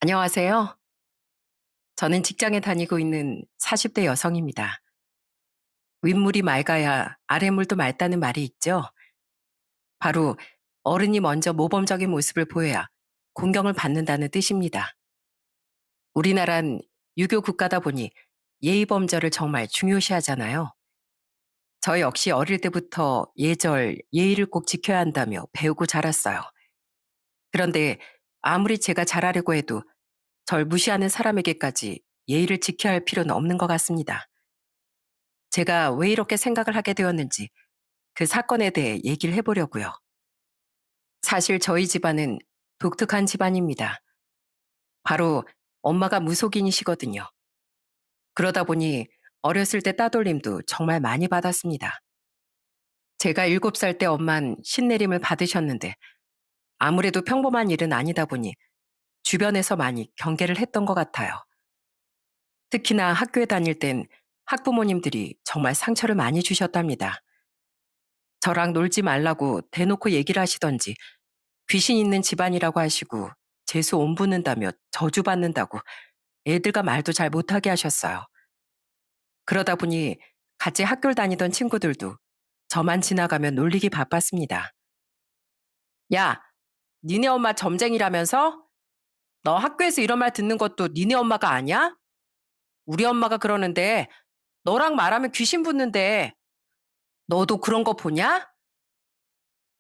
안녕하세요. 저는 직장에 다니고 있는 40대 여성입니다. 윗물이 맑아야 아랫물도 맑다는 말이 있죠. 바로 어른이 먼저 모범적인 모습을 보여야 공경을 받는다는 뜻입니다. 우리나란 유교 국가다 보니 예의 범절을 정말 중요시하잖아요. 저 역시 어릴 때부터 예절, 예의를 꼭 지켜야 한다며 배우고 자랐어요. 그런데 아무리 제가 잘하려고 해도 절 무시하는 사람에게까지 예의를 지켜야 할 필요는 없는 것 같습니다. 제가 왜 이렇게 생각을 하게 되었는지 그 사건에 대해 얘기를 해보려고요. 사실 저희 집안은 독특한 집안입니다. 바로 엄마가 무속인이시거든요. 그러다 보니 어렸을 때 따돌림도 정말 많이 받았습니다. 제가 7살 때 엄만 신내림을 받으셨는데 아무래도 평범한 일은 아니다 보니 주변에서 많이 경계를 했던 것 같아요. 특히나 학교에 다닐 땐 학부모님들이 정말 상처를 많이 주셨답니다. 저랑 놀지 말라고 대놓고 얘기를 하시던지 귀신 있는 집안이라고 하시고 재수 온 붓는다며 저주받는다고 애들과 말도 잘 못하게 하셨어요. 그러다 보니 같이 학교를 다니던 친구들도 저만 지나가면 놀리기 바빴습니다. 야, 니네 엄마 점쟁이라면서? 너 학교에서 이런 말 듣는 것도 니네 엄마가 아니야? 우리 엄마가 그러는데 너랑 말하면 귀신 붙는데 너도 그런 거 보냐?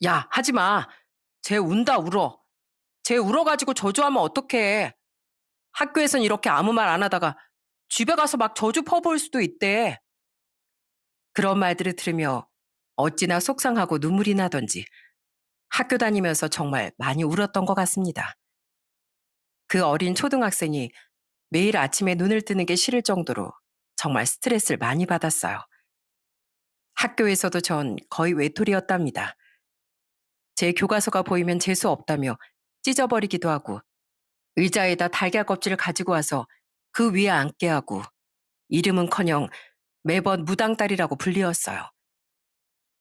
야, 하지 마. 쟤 운다 울어. 쟤 울어가지고 저주하면 어떡해. 학교에선 이렇게 아무 말 안 하다가 집에 가서 막 저주 퍼부을 수도 있대. 그런 말들을 들으며 어찌나 속상하고 눈물이 나던지 학교 다니면서 정말 많이 울었던 것 같습니다. 그 어린 초등학생이 매일 아침에 눈을 뜨는 게 싫을 정도로 정말 스트레스를 많이 받았어요. 학교에서도 전 거의 외톨이였답니다. 제 교과서가 보이면 재수 없다며 찢어버리기도 하고 의자에다 달걀 껍질을 가지고 와서 그 위에 앉게 하고 이름은커녕 매번 무당딸이라고 불리웠어요.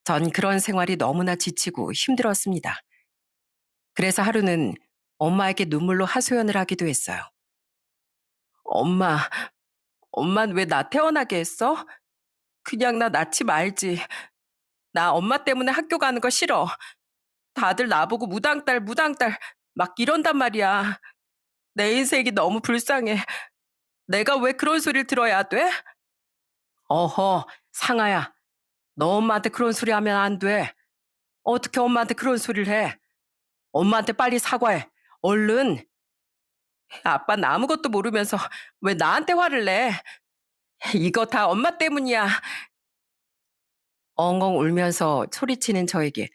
전 그런 생활이 너무나 지치고 힘들었습니다. 그래서 하루는 엄마에게 눈물로 하소연을 하기도 했어요. 엄마, 엄만 왜 나 태어나게 했어? 그냥 나 낳지 말지. 나 엄마 때문에 학교 가는 거 싫어. 다들 나보고 무당딸, 무당딸 막 이런단 말이야. 내 인생이 너무 불쌍해. 내가 왜 그런 소리를 들어야 돼? 어허, 상아야. 너 엄마한테 그런 소리 하면 안 돼. 어떻게 엄마한테 그런 소리를 해? 엄마한테 빨리 사과해. 얼른. 아빠는 아무것도 모르면서 왜 나한테 화를 내? 이거 다 엄마 때문이야. 엉엉 울면서 소리치는 저에게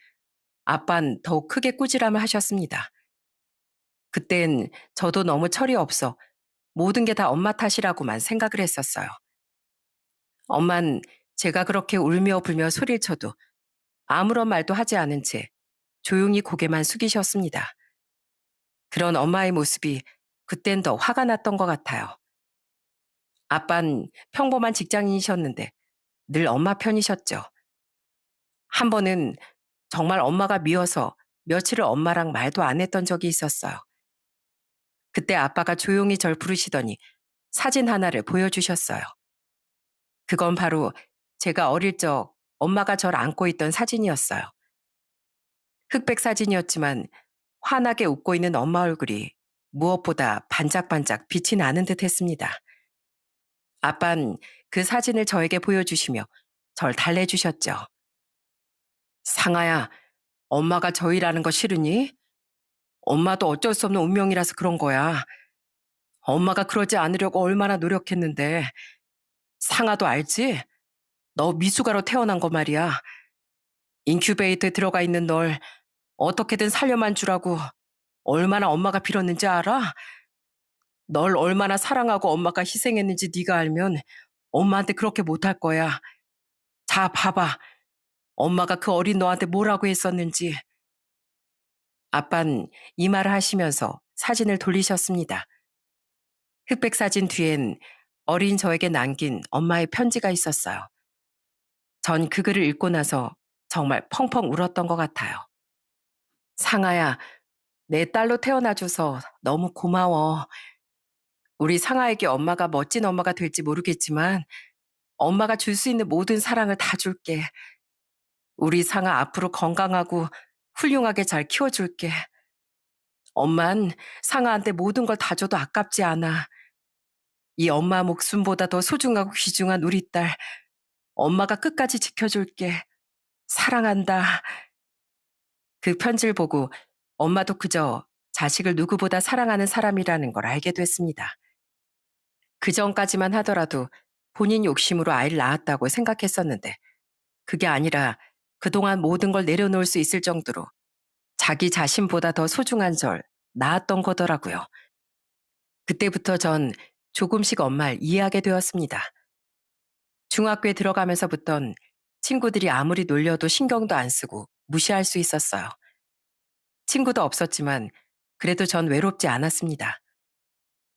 아빤 더욱 크게 꾸지람을 하셨습니다. 그땐 저도 너무 철이 없어 모든 게 다 엄마 탓이라고만 생각을 했었어요. 엄만 제가 그렇게 울며 불며 소리를 쳐도 아무런 말도 하지 않은 채 조용히 고개만 숙이셨습니다. 그런 엄마의 모습이 그땐 더 화가 났던 것 같아요. 아빤 평범한 직장인이셨는데 늘 엄마 편이셨죠. 한 번은 정말 엄마가 미워서 며칠을 엄마랑 말도 안 했던 적이 있었어요. 그때 아빠가 조용히 절 부르시더니 사진 하나를 보여주셨어요. 그건 바로 제가 어릴 적 엄마가 절 안고 있던 사진이었어요. 흑백 사진이었지만 환하게 웃고 있는 엄마 얼굴이 무엇보다 반짝반짝 빛이 나는 듯 했습니다. 아빤 그 사진을 저에게 보여주시며 절 달래주셨죠. 상아야, 엄마가 저 일하는 거 싫으니? 엄마도 어쩔 수 없는 운명이라서 그런 거야. 엄마가 그러지 않으려고 얼마나 노력했는데. 상아도 알지? 너 미숙아로 태어난 거 말이야. 인큐베이터에 들어가 있는 널 어떻게든 살려만 주라고 얼마나 엄마가 빌었는지 알아? 널 얼마나 사랑하고 엄마가 희생했는지 네가 알면 엄마한테 그렇게 못할 거야. 자, 봐봐. 엄마가 그 어린 너한테 뭐라고 했었는지. 아빤 이 말을 하시면서 사진을 돌리셨습니다. 흑백 사진 뒤엔 어린 저에게 남긴 엄마의 편지가 있었어요. 전 그 글을 읽고 나서 정말 펑펑 울었던 것 같아요. 상아야, 내 딸로 태어나줘서 너무 고마워. 우리 상아에게 엄마가 멋진 엄마가 될지 모르겠지만 엄마가 줄 수 있는 모든 사랑을 다 줄게. 우리 상아 앞으로 건강하고 훌륭하게 잘 키워줄게. 엄만 상아한테 모든 걸 다 줘도 아깝지 않아. 이 엄마 목숨보다 더 소중하고 귀중한 우리 딸. 엄마가 끝까지 지켜줄게. 사랑한다. 그 편지를 보고 엄마도 그저 자식을 누구보다 사랑하는 사람이라는 걸 알게 됐습니다. 그 전까지만 하더라도 본인 욕심으로 아이를 낳았다고 생각했었는데 그게 아니라 그동안 모든 걸 내려놓을 수 있을 정도로 자기 자신보다 더 소중한 절 낳았던 거더라고요. 그때부터 전 조금씩 엄마를 이해하게 되었습니다. 중학교에 들어가면서부턴 친구들이 아무리 놀려도 신경도 안 쓰고 무시할 수 있었어요. 친구도 없었지만 그래도 전 외롭지 않았습니다.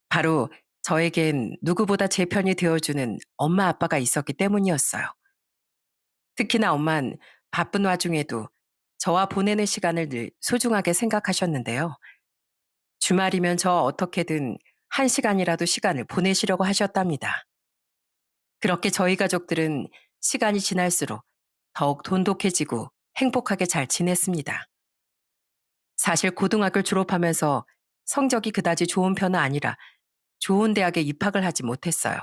바로 저에겐 누구보다 제 편이 되어주는 엄마 아빠가 있었기 때문이었어요. 특히나 엄만 바쁜 와중에도 저와 보내는 시간을 늘 소중하게 생각하셨는데요. 주말이면 저 어떻게든 한 시간이라도 시간을 보내시려고 하셨답니다. 그렇게 저희 가족들은 시간이 지날수록 더욱 돈독해지고 행복하게 잘 지냈습니다. 사실 고등학교를 졸업하면서 성적이 그다지 좋은 편은 아니라 좋은 대학에 입학을 하지 못했어요.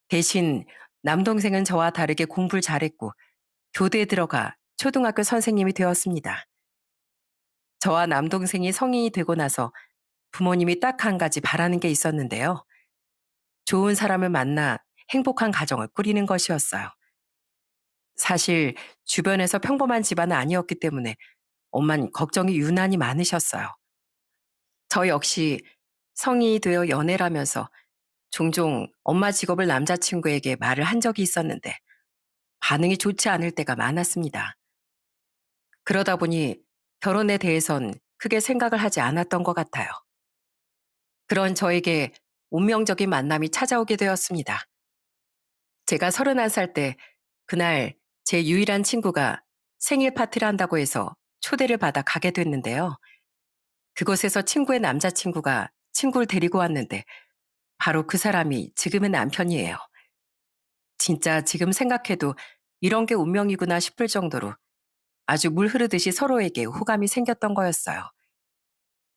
대신 남동생은 저와 다르게 공부를 잘했고 교대에 들어가 초등학교 선생님이 되었습니다. 저와 남동생이 성인이 되고 나서 부모님이 딱 한 가지 바라는 게 있었는데요. 좋은 사람을 만나 행복한 가정을 꾸리는 것이었어요. 사실 주변에서 평범한 집안은 아니었기 때문에 엄만 걱정이 유난히 많으셨어요. 저 역시 성인이 되어 연애를 하면서 종종 엄마 직업을 남자친구에게 말을 한 적이 있었는데 반응이 좋지 않을 때가 많았습니다. 그러다 보니 결혼에 대해선 크게 생각을 하지 않았던 것 같아요. 그런 저에게 운명적인 만남이 찾아오게 되었습니다. 제가 31살 때 그날 제 유일한 친구가 생일 파티를 한다고 해서 초대를 받아 가게 됐는데요. 그곳에서 친구의 남자친구가 친구를 데리고 왔는데 바로 그 사람이 지금의 남편이에요. 진짜 지금 생각해도 이런 게 운명이구나 싶을 정도로 아주 물 흐르듯이 서로에게 호감이 생겼던 거였어요.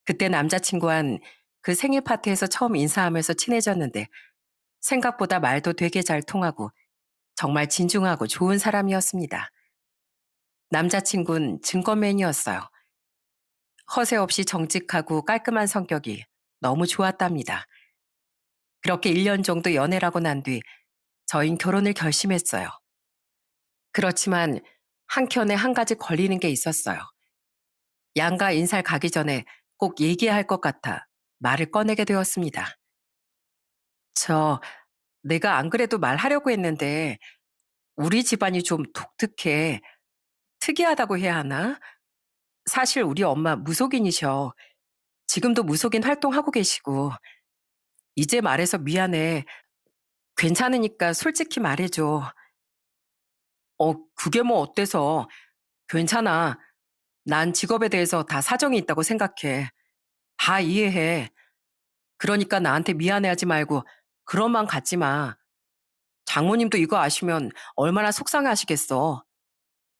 그때 남자친구한 그 생일 파티에서 처음 인사하면서 친해졌는데 생각보다 말도 되게 잘 통하고 정말 진중하고 좋은 사람이었습니다. 남자친구는 증권맨이었어요. 허세 없이 정직하고 깔끔한 성격이 너무 좋았답니다. 그렇게 1년 정도 연애를 하고 난 뒤 저흰 결혼을 결심했어요. 그렇지만 한켠에 한 가지 걸리는 게 있었어요. 양가 인사를 가기 전에 꼭 얘기해야 할 것 같아 말을 꺼내게 되었습니다. 저, 내가 안 그래도 말하려고 했는데 우리 집안이 좀 독특해. 특이하다고 해야 하나? 사실 우리 엄마 무속인이셔. 지금도 무속인 활동하고 계시고. 이제 말해서 미안해. 괜찮으니까 솔직히 말해줘. 그게 뭐 어때서. 괜찮아. 난 직업에 대해서 다 사정이 있다고 생각해. 다 이해해. 그러니까 나한테 미안해하지 말고 그런 마음 갖지 마. 장모님도 이거 아시면 얼마나 속상해 하시겠어.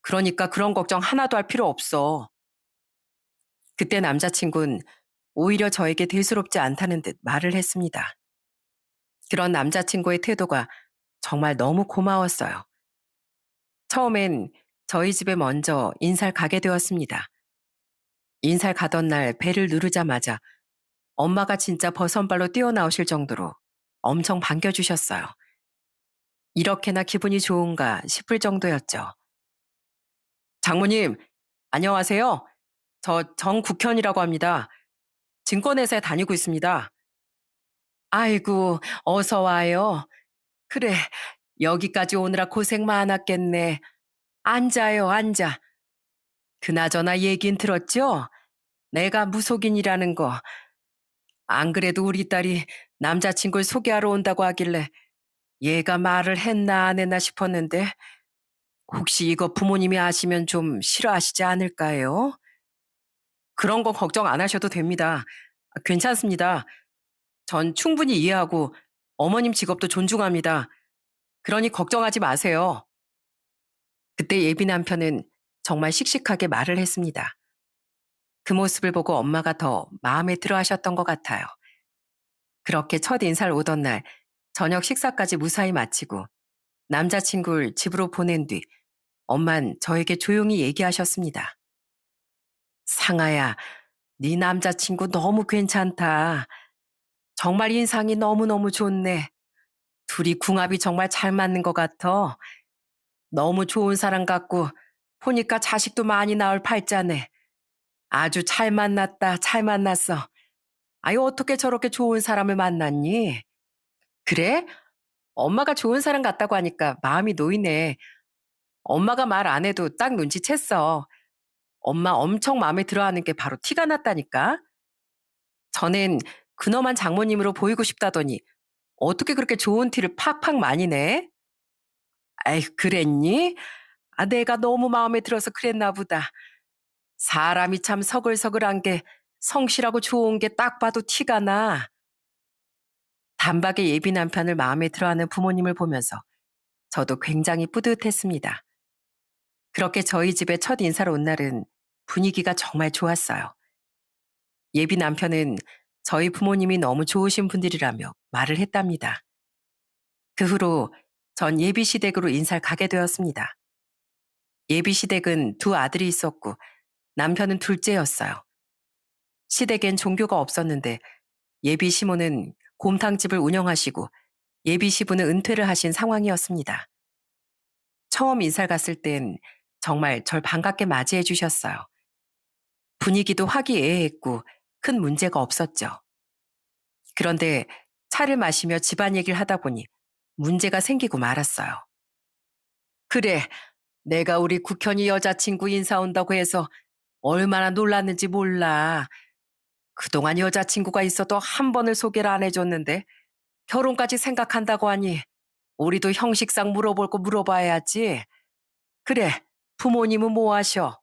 그러니까 그런 걱정 하나도 할 필요 없어. 그때 남자친구는 오히려 저에게 대수롭지 않다는 듯 말을 했습니다. 그런 남자친구의 태도가 정말 너무 고마웠어요. 처음엔 저희 집에 먼저 인사를 가게 되었습니다. 인사를 가던 날 배를 누르자마자 엄마가 진짜 버선발로 뛰어나오실 정도로 엄청 반겨주셨어요. 이렇게나 기분이 좋은가 싶을 정도였죠. 장모님, 안녕하세요. 저 정국현이라고 합니다. 증권회사에 다니고 있습니다. 아이고, 어서 와요. 그래, 여기까지 오느라 고생 많았겠네. 앉아요, 앉아. 그나저나 얘긴 들었죠? 내가 무속인이라는 거. 안 그래도 우리 딸이 남자친구를 소개하러 온다고 하길래 얘가 말을 했나 안 했나 싶었는데 혹시 이거 부모님이 아시면 좀 싫어하시지 않을까요? 그런 거 걱정 안 하셔도 됩니다. 괜찮습니다. 전 충분히 이해하고 어머님 직업도 존중합니다. 그러니 걱정하지 마세요. 그때 예비 남편은 정말 씩씩하게 말을 했습니다. 그 모습을 보고 엄마가 더 마음에 들어 하셨던 것 같아요. 그렇게 첫 인사를 오던 날 저녁 식사까지 무사히 마치고 남자친구를 집으로 보낸 뒤 엄만 저에게 조용히 얘기하셨습니다. 상아야, 네 남자친구 너무 괜찮다. 정말 인상이 너무너무 좋네. 둘이 궁합이 정말 잘 맞는 것 같아. 너무 좋은 사람 같고 보니까 자식도 많이 낳을 팔자네. 아주 잘 만났다, 잘 만났어. 아유, 어떻게 저렇게 좋은 사람을 만났니? 그래? 엄마가 좋은 사람 같다고 하니까 마음이 놓이네. 엄마가 말 안 해도 딱 눈치챘어. 엄마 엄청 마음에 들어하는 게 바로 티가 났다니까. 전엔 근엄한 장모님으로 보이고 싶다더니 어떻게 그렇게 좋은 티를 팍팍 많이 내? 아이, 그랬니? 아, 내가 너무 마음에 들어서 그랬나 보다. 사람이 참 서글서글한 게 성실하고 좋은 게 딱 봐도 티가 나. 단박에 예비 남편을 마음에 들어하는 부모님을 보면서 저도 굉장히 뿌듯했습니다. 그렇게 저희 집에 첫 인사로 온 날은 분위기가 정말 좋았어요. 예비 남편은 저희 부모님이 너무 좋으신 분들이라며 말을 했답니다. 그 후로 전 예비 시댁으로 인사를 가게 되었습니다. 예비 시댁은 두 아들이 있었고 남편은 둘째였어요. 시댁엔 종교가 없었는데 예비 시모는 곰탕집을 운영하시고 예비 시부는 은퇴를 하신 상황이었습니다. 처음 인사를 갔을 땐 정말 절 반갑게 맞이해 주셨어요. 분위기도 화기애애했고 큰 문제가 없었죠. 그런데 차를 마시며 집안 얘기를 하다 보니 문제가 생기고 말았어요. 그래, 내가 우리 국현이 여자친구 인사 온다고 해서 얼마나 놀랐는지 몰라. 그동안 여자친구가 있어도 한 번을 소개를 안 해줬는데 결혼까지 생각한다고 하니 우리도 형식상 물어볼 거 물어봐야지. 그래, 부모님은 뭐 하셔?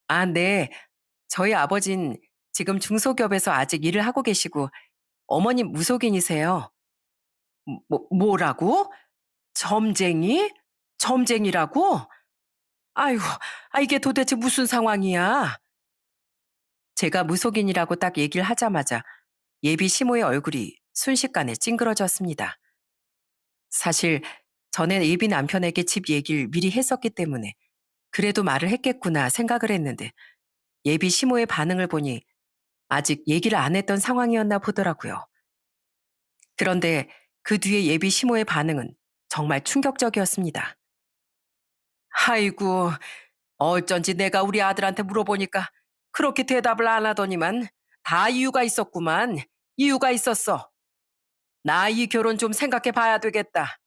아, 네. 저희 아버진 지금 중소기업에서 아직 일을 하고 계시고 어머님 무속인이세요. 뭐라고? 점쟁이? 점쟁이라고? 아이고, 아, 이게 도대체 무슨 상황이야? 제가 무속인이라고 딱 얘기를 하자마자 예비 시모의 얼굴이 순식간에 찡그러졌습니다. 사실 전에 예비 남편에게 집 얘기를 미리 했었기 때문에 그래도 말을 했겠구나 생각을 했는데 예비 시모의 반응을 보니 아직 얘기를 안 했던 상황이었나 보더라고요. 그런데 그 뒤에 예비 시모의 반응은 정말 충격적이었습니다. 아이고, 어쩐지 내가 우리 아들한테 물어보니까 그렇게 대답을 안 하더니만 다 이유가 있었구만. 이유가 있었어. 나 이 결혼 좀 생각해 봐야 되겠다.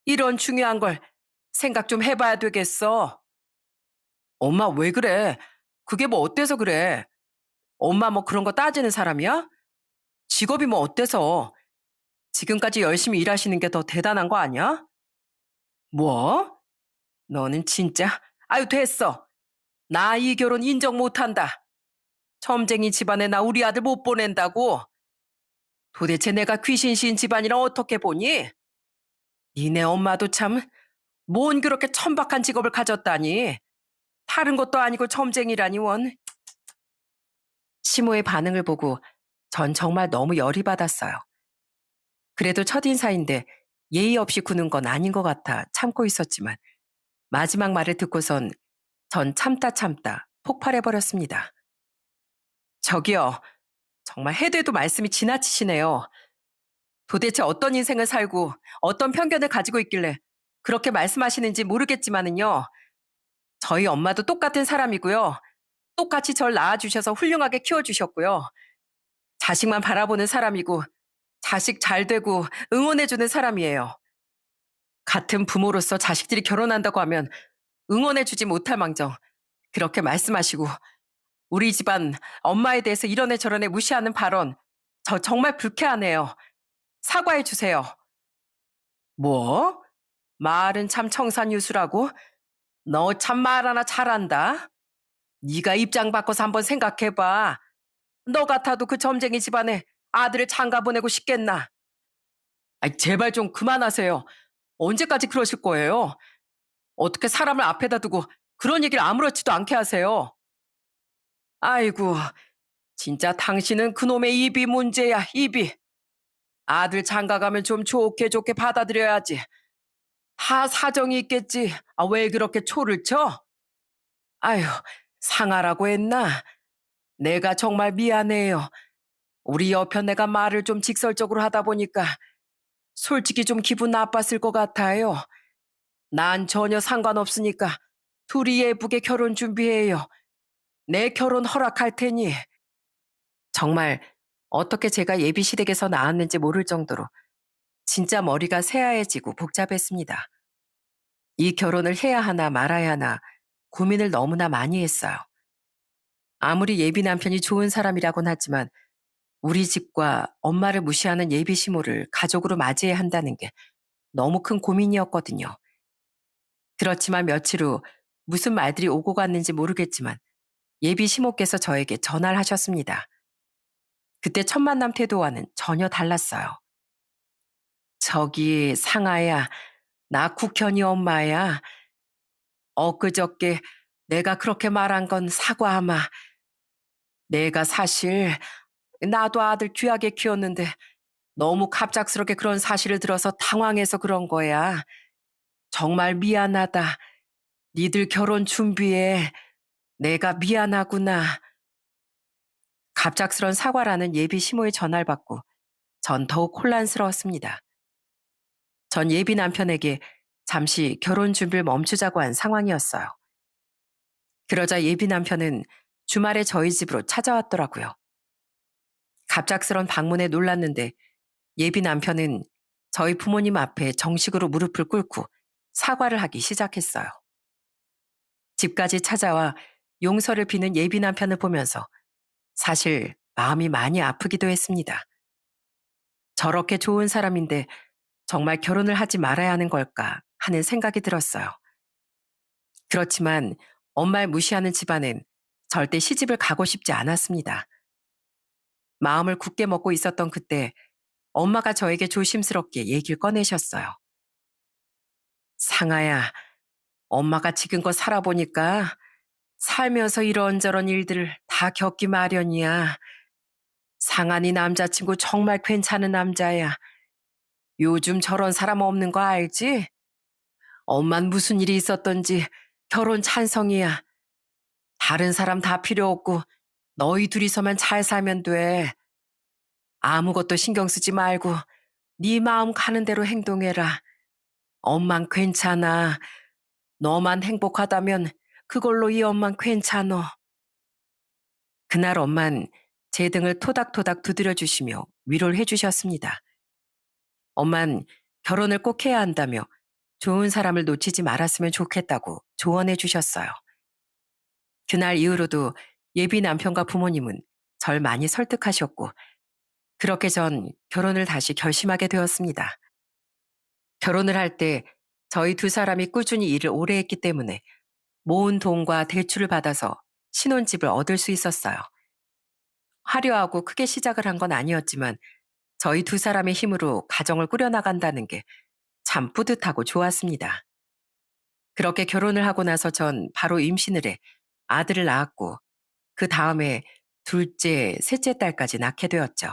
이런 중요한 걸 생각 좀 해봐야 되겠어. 엄마 왜 그래? 그게 뭐 어때서 그래? 엄마 뭐 그런 거 따지는 사람이야? 직업이 뭐 어때서? 지금까지 열심히 일하시는 게 더 대단한 거 아니야? 뭐? 너는 진짜? 아유, 됐어. 나 이 결혼 인정 못 한다. 점쟁이 집안에 나 우리 아들 못 보낸다고. 도대체 내가 귀신신 집안이라 어떻게 보니? 니네 엄마도 참, 뭔 그렇게 천박한 직업을 가졌다니. 다른 것도 아니고 점쟁이라니 원. 시모의 반응을 보고 전 정말 너무 열이 받았어요. 그래도 첫인사인데 예의 없이 구는 건 아닌 것 같아 참고 있었지만 마지막 말을 듣고선 전 참다 폭발해버렸습니다. 저기요, 정말 해도 해도 말씀이 지나치시네요. 도대체 어떤 인생을 살고 어떤 편견을 가지고 있길래 그렇게 말씀하시는지 모르겠지만은요. 저희 엄마도 똑같은 사람이고요. 똑같이 절 낳아주셔서 훌륭하게 키워주셨고요. 자식만 바라보는 사람이고 자식 잘 되고 응원해주는 사람이에요. 같은 부모로서 자식들이 결혼한다고 하면 응원해주지 못할 망정 그렇게 말씀하시고 우리 집안 엄마에 대해서 이런 애 저런 애 무시하는 발언 저 정말 불쾌하네요. 사과해 주세요. 뭐? 말은 참 청산유수라고? 너 참 말 하나 잘한다. 네가 입장 바꿔서 한번 생각해봐. 너 같아도 그 점쟁이 집안에 아들을 장가 보내고 싶겠나? 아이, 제발 좀 그만하세요. 언제까지 그러실 거예요? 어떻게 사람을 앞에다 두고 그런 얘기를 아무렇지도 않게 하세요? 아이고, 진짜 당신은 그놈의 입이 문제야, 입이. 아들 장가 가면 좀 좋게 좋게 받아들여야지. 다 사정이 있겠지. 아, 왜 그렇게 초를 쳐? 아휴, 상하라고 했나? 내가 정말 미안해요. 우리 여편 내가 말을 좀 직설적으로 하다 보니까 솔직히 좀 기분 나빴을 것 같아요. 난 전혀 상관없으니까 둘이 예쁘게 결혼 준비해요. 내 결혼 허락할 테니. 정말 어떻게 제가 예비 시댁에서 나왔는지 모를 정도로 진짜 머리가 새하얘지고 복잡했습니다. 이 결혼을 해야 하나 말아야 하나 고민을 너무나 많이 했어요. 아무리 예비 남편이 좋은 사람이라곤 하지만 우리 집과 엄마를 무시하는 예비 시모를 가족으로 맞이해야 한다는 게 너무 큰 고민이었거든요. 그렇지만 며칠 후 무슨 말들이 오고 갔는지 모르겠지만 예비 시모께서 저에게 전화를 하셨습니다. 그때 첫 만남 태도와는 전혀 달랐어요. 저기 상아야, 나 국현이 엄마야. 엊그저께 내가 그렇게 말한 건 사과하마. 내가 사실 나도 아들 귀하게 키웠는데 너무 갑작스럽게 그런 사실을 들어서 당황해서 그런 거야. 정말 미안하다. 니들 결혼 준비해. 내가 미안하구나. 갑작스런 사과라는 예비 시모의 전화를 받고 전 더욱 혼란스러웠습니다. 전 예비 남편에게 잠시 결혼 준비를 멈추자고 한 상황이었어요. 그러자 예비 남편은 주말에 저희 집으로 찾아왔더라고요. 갑작스런 방문에 놀랐는데 예비 남편은 저희 부모님 앞에 정식으로 무릎을 꿇고 사과를 하기 시작했어요. 집까지 찾아와 용서를 비는 예비 남편을 보면서 사실 마음이 많이 아프기도 했습니다. 저렇게 좋은 사람인데 정말 결혼을 하지 말아야 하는 걸까 하는 생각이 들었어요. 그렇지만 엄마를 무시하는 집안은 절대 시집을 가고 싶지 않았습니다. 마음을 굳게 먹고 있었던 그때 엄마가 저에게 조심스럽게 얘기를 꺼내셨어요. 상아야, 엄마가 지금껏 살아보니까 살면서 이런저런 일들을 다 겪기 마련이야. 상한이 남자친구 정말 괜찮은 남자야. 요즘 저런 사람 없는 거 알지? 엄만 무슨 일이 있었던지 결혼 찬성이야. 다른 사람 다 필요 없고 너희 둘이서만 잘 살면 돼. 아무것도 신경 쓰지 말고 네 마음 가는 대로 행동해라. 엄만 괜찮아. 너만 행복하다면 그걸로 이 엄만 괜찮어. 그날 엄만 제 등을 토닥토닥 두드려 주시며 위로를 해주셨습니다. 엄만 결혼을 꼭 해야 한다며 좋은 사람을 놓치지 말았으면 좋겠다고 조언해 주셨어요. 그날 이후로도 예비 남편과 부모님은 절 많이 설득하셨고 그렇게 전 결혼을 다시 결심하게 되었습니다. 결혼을 할 때 저희 두 사람이 꾸준히 일을 오래 했기 때문에 모은 돈과 대출을 받아서 신혼집을 얻을 수 있었어요. 화려하고 크게 시작을 한 건 아니었지만 저희 두 사람의 힘으로 가정을 꾸려나간다는 게 참 뿌듯하고 좋았습니다. 그렇게 결혼을 하고 나서 전 바로 임신을 해 아들을 낳았고 그 다음에 둘째, 셋째 딸까지 낳게 되었죠.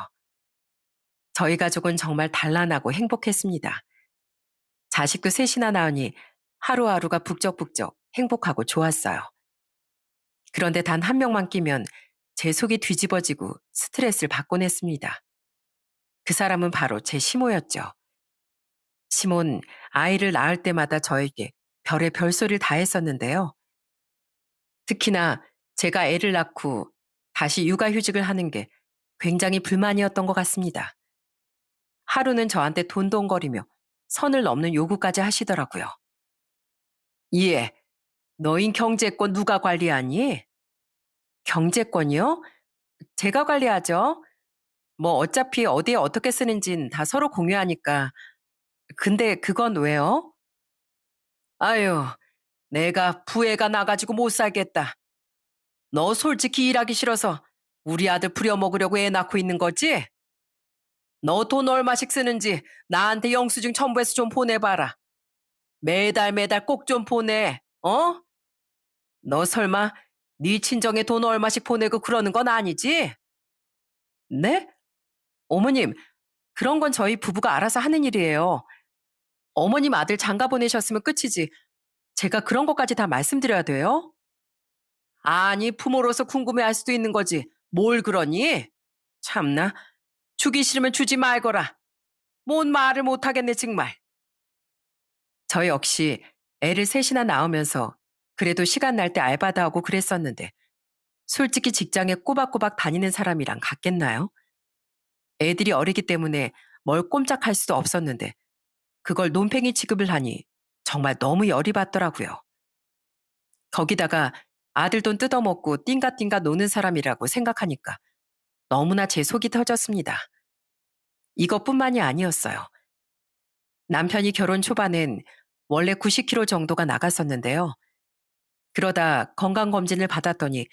저희 가족은 정말 단란하고 행복했습니다. 자식도 셋이나 낳으니 하루하루가 북적북적 행복하고 좋았어요. 그런데 단 한 명만 끼면 제 속이 뒤집어지고 스트레스를 받곤 했습니다. 그 사람은 바로 제 시모였죠. 시몬 아이를 낳을 때마다 저에게 별의 별소리를 다 했었는데요. 특히나 제가 애를 낳고 다시 육아휴직을 하는 게 굉장히 불만이었던 것 같습니다. 하루는 저한테 돈돈거리며 선을 넘는 요구까지 하시더라고요. 예, 너인 경제권 누가 관리하니? 경제권이요? 제가 관리하죠. 뭐 어차피 어디에 어떻게 쓰는진 다 서로 공유하니까. 근데 그건 왜요? 아유, 내가 부해가 나가지고 못 살겠다. 너 솔직히 일하기 싫어서 우리 아들 부려먹으려고 애 낳고 있는 거지? 너 돈 얼마씩 쓰는지 나한테 영수증 첨부해서 좀 보내봐라. 매달 매달 꼭 좀 보내. 어? 너 설마 네 친정에 돈 얼마씩 보내고 그러는 건 아니지? 네? 어머님, 그런 건 저희 부부가 알아서 하는 일이에요. 어머님 아들 장가 보내셨으면 끝이지. 제가 그런 것까지 다 말씀드려야 돼요? 아니, 부모로서 궁금해할 수도 있는 거지. 뭘 그러니? 참나, 주기 싫으면 주지 말거라. 뭔 말을 못하겠네, 정말. 저 역시 애를 셋이나 낳으면서 그래도 시간 날 때 알바도 하고 그랬었는데 솔직히 직장에 꼬박꼬박 다니는 사람이랑 같겠나요? 애들이 어리기 때문에 뭘 꼼짝할 수도 없었는데 그걸 논팽이 취급을 하니 정말 너무 열이 받더라고요. 거기다가 아들 돈 뜯어먹고 띵가띵가 노는 사람이라고 생각하니까 너무나 제 속이 터졌습니다. 이것뿐만이 아니었어요. 남편이 결혼 초반엔 원래 90kg 정도가 나갔었는데요. 그러다 건강검진을 받았더니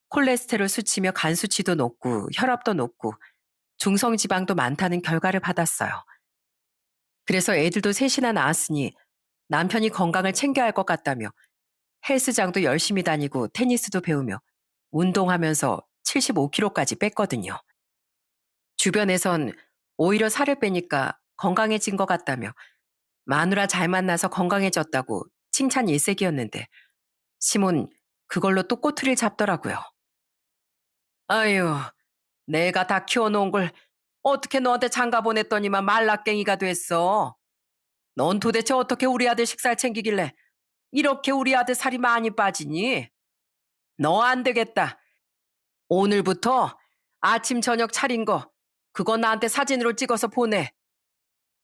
콜레스테롤 수치며 간 수치도 높고 혈압도 높고 중성지방도 많다는 결과를 받았어요. 그래서 애들도 셋이나 낳았으니 남편이 건강을 챙겨야 할 것 같다며 헬스장도 열심히 다니고 테니스도 배우며 운동하면서 75kg까지 뺐거든요. 주변에선 오히려 살을 빼니까 건강해진 것 같다며 마누라 잘 만나서 건강해졌다고 칭찬 일색이었는데 심은 그걸로 또 꼬투리를 잡더라고요. 아유, 내가 다 키워놓은 걸 어떻게 너한테 장가 보냈더니만 말라깽이가 됐어. 넌 도대체 어떻게 우리 아들 식사를 챙기길래 이렇게 우리 아들 살이 많이 빠지니? 너 안 되겠다. 오늘부터 아침 저녁 차린 거 그거 나한테 사진으로 찍어서 보내.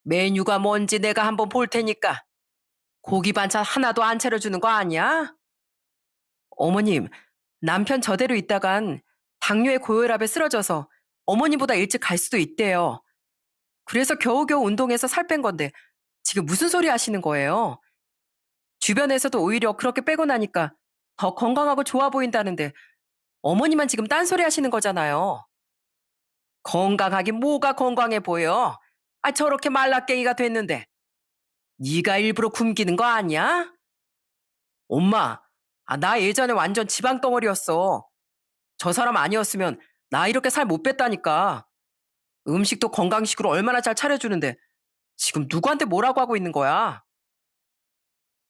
메뉴가 뭔지 내가 한번 볼 테니까. 고기 반찬 하나도 안 차려주는 거 아니야? 어머님, 남편 저대로 있다간 당뇨에 고혈압에 쓰러져서 어머님보다 일찍 갈 수도 있대요. 그래서 겨우겨우 운동해서 살 뺀 건데 지금 무슨 소리 하시는 거예요? 주변에서도 오히려 그렇게 빼고 나니까 더 건강하고 좋아 보인다는데 어머니만 지금 딴소리 하시는 거잖아요. 건강하긴 뭐가 건강해 보여? 아, 저렇게 말라깽이가 됐는데 네가 일부러 굶기는 거 아니야? 엄마, 나 예전에 완전 지방 덩어리였어. 저 사람 아니었으면 나 이렇게 살 못 뺐다니까. 음식도 건강식으로 얼마나 잘 차려주는데 지금 누구한테 뭐라고 하고 있는 거야?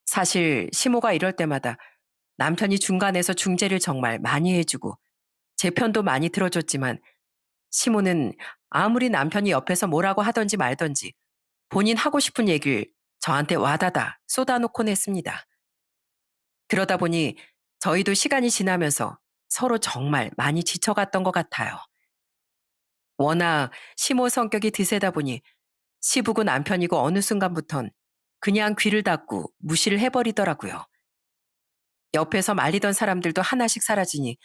사실 시모가 이럴 때마다 남편이 중간에서 중재를 정말 많이 해주고 제 편도 많이 들어줬지만 시모는 아무리 남편이 옆에서 뭐라고 하던지 말던지 본인 하고 싶은 얘기를 저한테 와다다 쏟아놓곤 했습니다. 그러다 보니 저희도 시간이 지나면서 서로 정말 많이 지쳐갔던 것 같아요. 워낙 시모 성격이 드세다 보니 시부고 남편이고 어느 순간부턴 그냥 귀를 닫고 무시를 해버리더라고요. 옆에서 말리던 사람들도 하나씩 사라지니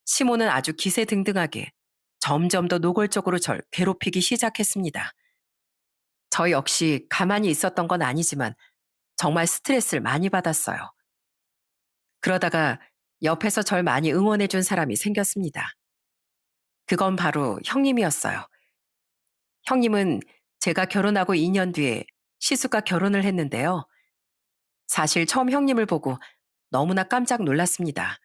시모는 아주 기세등등하게 점점 더 노골적으로 절 괴롭히기 시작했습니다. 저 역시 가만히 있었던 건 아니지만 정말 스트레스를 많이 받았어요. 그러다가 옆에서 절 많이 응원해 준 사람이 생겼습니다. 그건 바로 형님이었어요. 형님은 제가 결혼하고 2년 뒤에 시숙과 결혼을 했는데요. 사실 처음 형님을 보고 너무나 깜짝 놀랐습니다.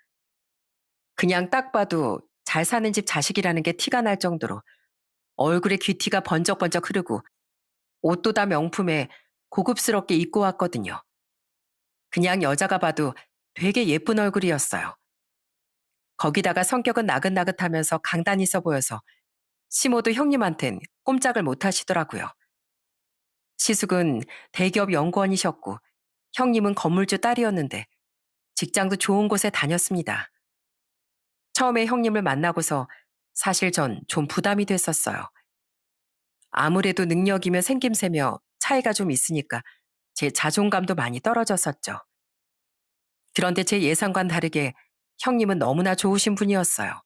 그냥 딱 봐도 잘 사는 집 자식이라는 게 티가 날 정도로 얼굴에 귀티가 번쩍번쩍 흐르고 옷도 다 명품에 고급스럽게 입고 왔거든요. 그냥 여자가 봐도 되게 예쁜 얼굴이었어요. 거기다가 성격은 나긋나긋하면서 강단 있어 보여서 시모도 형님한텐 꼼짝을 못 하시더라고요. 시숙은 대기업 연구원이셨고 형님은 건물주 딸이었는데 직장도 좋은 곳에 다녔습니다. 처음에 형님을 만나고서 사실 전 좀 부담이 됐었어요. 아무래도 능력이며 생김새며 차이가 좀 있으니까 제 자존감도 많이 떨어졌었죠. 그런데 제 예상과는 다르게 형님은 너무나 좋으신 분이었어요.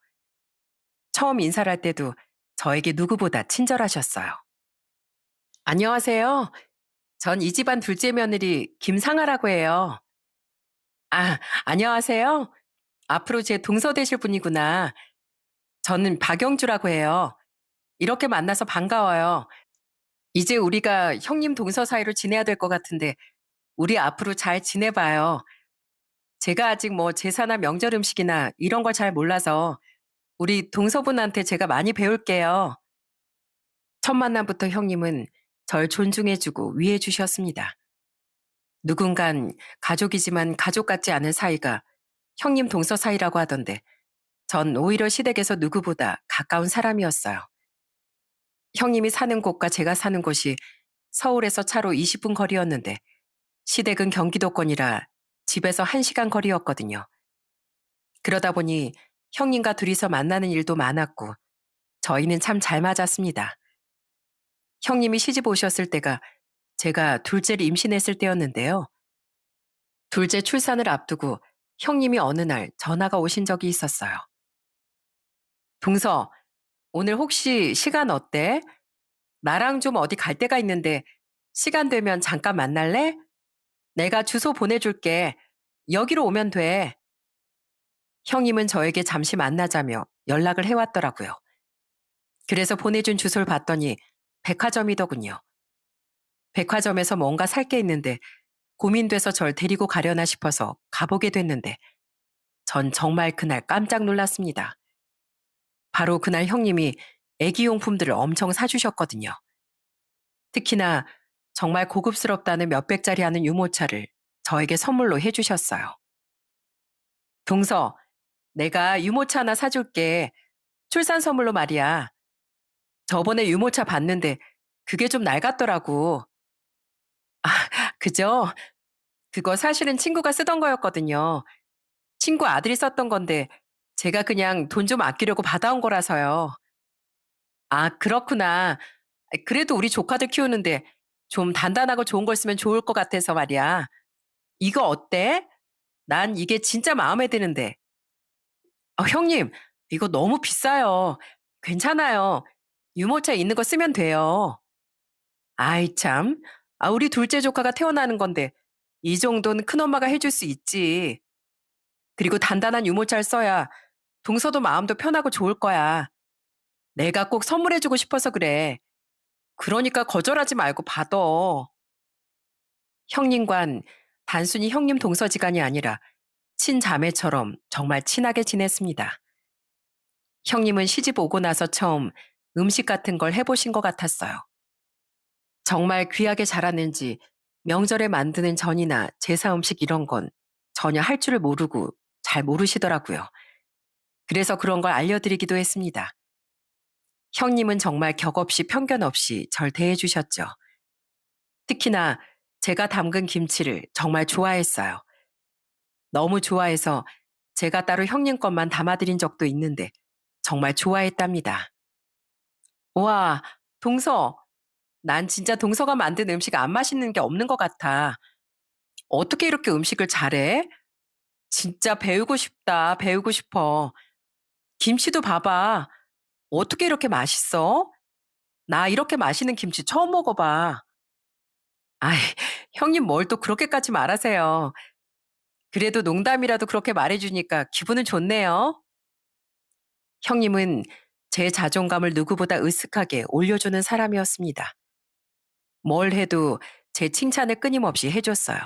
처음 인사를 할 때도 저에게 누구보다 친절하셨어요. 안녕하세요. 전 이 집안 둘째 며느리 김상아라고 해요. 아, 안녕하세요. 앞으로 제 동서 되실 분이구나. 저는 박영주라고 해요. 이렇게 만나서 반가워요. 이제 우리가 형님 동서 사이로 지내야 될 것 같은데 우리 앞으로 잘 지내봐요. 제가 아직 뭐 제사나 명절 음식이나 이런 걸 잘 몰라서 우리 동서분한테 제가 많이 배울게요. 첫 만남부터 형님은 절 존중해주고 위해주셨습니다. 누군간 가족이지만 가족 같지 않은 사이가 형님 동서 사이라고 하던데 전 오히려 시댁에서 누구보다 가까운 사람이었어요. 형님이 사는 곳과 제가 사는 곳이 서울에서 차로 20분 거리였는데 시댁은 경기도권이라 집에서 1시간 거리였거든요. 그러다 보니 형님과 둘이서 만나는 일도 많았고 저희는 참 잘 맞았습니다. 형님이 시집 오셨을 때가 제가 둘째를 임신했을 때였는데요. 둘째 출산을 앞두고 형님이 어느 날 전화가 오신 적이 있었어요. 동서, 오늘 혹시 시간 어때? 나랑 좀 어디 갈 데가 있는데 시간 되면 잠깐 만날래? 내가 주소 보내줄게. 여기로 오면 돼. 형님은 저에게 잠시 만나자며 연락을 해왔더라고요. 그래서 보내준 주소를 봤더니 백화점이더군요. 백화점에서 뭔가 살 게 있는데 고민돼서 절 데리고 가려나 싶어서 가보게 됐는데 전 정말 그날 깜짝 놀랐습니다. 바로 그날 형님이 애기용품들을 엄청 사주셨거든요. 특히나 정말 고급스럽다는 몇백짜리 하는 유모차를 저에게 선물로 해주셨어요. 동서, 내가 유모차 하나 사줄게. 출산 선물로 말이야. 저번에 유모차 봤는데 그게 좀 낡았더라고. 그죠? 그거 사실은 친구가 쓰던 거였거든요. 친구 아들이 썼던 건데 제가 그냥 돈 좀 아끼려고 받아온 거라서요. 아, 그렇구나. 그래도 우리 조카들 키우는데 좀 단단하고 좋은 걸 쓰면 좋을 것 같아서 말이야. 이거 어때? 난 이게 진짜 마음에 드는데. 형님, 이거 너무 비싸요. 괜찮아요. 유모차 있는 거 쓰면 돼요. 아이, 참. 우리 둘째 조카가 태어나는 건데 이 정도는 큰엄마가 해줄 수 있지. 그리고 단단한 유모차를 써야 동서도 마음도 편하고 좋을 거야. 내가 꼭 선물해주고 싶어서 그래. 그러니까 거절하지 말고 받아. 형님과는 단순히 형님 동서지간이 아니라 친자매처럼 정말 친하게 지냈습니다. 형님은 시집 오고 나서 처음 음식 같은 걸 해보신 것 같았어요. 정말 귀하게 자랐는지 명절에 만드는 전이나 제사 음식 이런 건 전혀 할 줄을 모르고 잘 모르시더라고요. 그래서 그런 걸 알려드리기도 했습니다. 형님은 정말 격 없이 편견 없이 절 대해주셨죠. 특히나 제가 담근 김치를 정말 좋아했어요. 너무 좋아해서 제가 따로 형님 것만 담아드린 적도 있는데 정말 좋아했답니다. 와, 동서. 난 진짜 동서가 만든 음식 안 맛있는 게 없는 것 같아. 어떻게 이렇게 음식을 잘해? 진짜 배우고 싶다. 배우고 싶어. 김치도 봐봐. 어떻게 이렇게 맛있어? 나 이렇게 맛있는 김치 처음 먹어봐. 아이, 형님 뭘 또 그렇게까지 말하세요. 그래도 농담이라도 그렇게 말해주니까 기분은 좋네요. 형님은 제 자존감을 누구보다 으쓱하게 올려주는 사람이었습니다. 뭘 해도 제 칭찬을 끊임없이 해줬어요.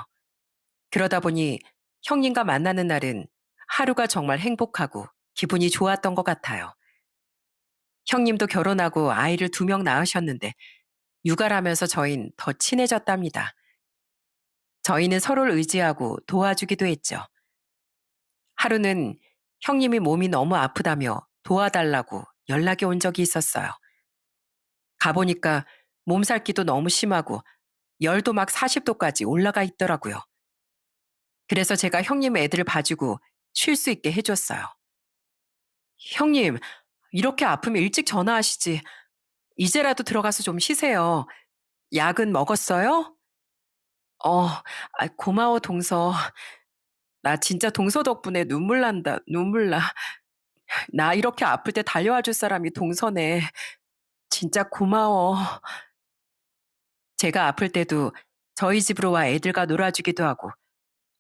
그러다 보니 형님과 만나는 날은 하루가 정말 행복하고 기분이 좋았던 것 같아요. 형님도 결혼하고 아이를 2명 낳으셨는데 육아를 하면서 저흰 더 친해졌답니다. 저희는 서로를 의지하고 도와주기도 했죠. 하루는 형님이 몸이 너무 아프다며 도와달라고 연락이 온 적이 있었어요. 가보니까 몸살기도 너무 심하고 열도 막 40도까지 올라가 있더라고요. 그래서 제가 형님 애들을 봐주고 쉴 수 있게 해줬어요. 형님, 이렇게 아프면 일찍 전화하시지. 이제라도 들어가서 좀 쉬세요. 약은 먹었어요? 고마워, 동서. 나 진짜 동서 덕분에 눈물 난다, 눈물 나. 나 이렇게 아플 때 달려와 줄 사람이 동서네. 진짜 고마워. 제가 아플 때도 저희 집으로 와 애들과 놀아주기도 하고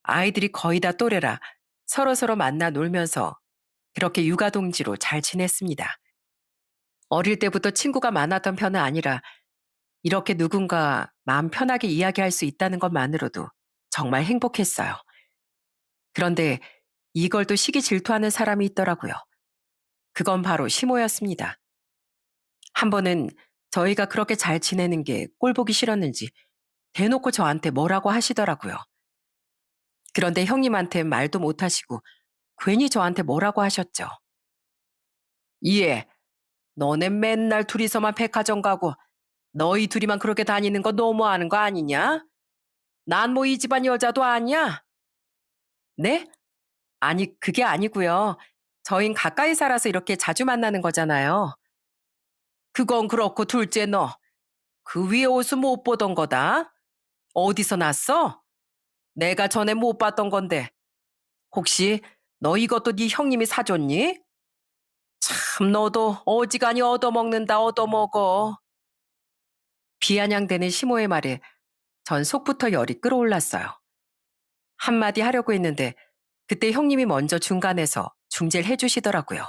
아이들이 거의 다 또래라 서로서로 만나 놀면서 그렇게 육아동지로 잘 지냈습니다. 어릴 때부터 친구가 많았던 편은 아니라 이렇게 누군가 마음 편하게 이야기할 수 있다는 것만으로도 정말 행복했어요. 그런데 이걸 또 시기 질투하는 사람이 있더라고요. 그건 바로 시모였습니다. 한 번은 저희가 그렇게 잘 지내는 게 꼴보기 싫었는지 대놓고 저한테 뭐라고 하시더라고요. 그런데 형님한텐 말도 못하시고 괜히 저한테 뭐라고 하셨죠. 이해, 너네 맨날 둘이서만 백화점 가고 너희 둘이만 그렇게 다니는 거 너무하는 거 아니냐? 난 뭐 이 집안 여자도 아니야? 네? 아니, 그게 아니고요. 저흰 가까이 살아서 이렇게 자주 만나는 거잖아요. 그건 그렇고 둘째 너, 그 위에 옷은 못 보던 거다. 어디서 났어? 내가 전에 못 봤던 건데. 혹시 너 이것도 네 형님이 사줬니? 참 너도 어지간히 얻어먹는다 얻어먹어. 비아냥대는 시모의 말에 전 속부터 열이 끌어올랐어요. 한마디 하려고 했는데 그때 형님이 먼저 중간에서 중재를 해주시더라고요.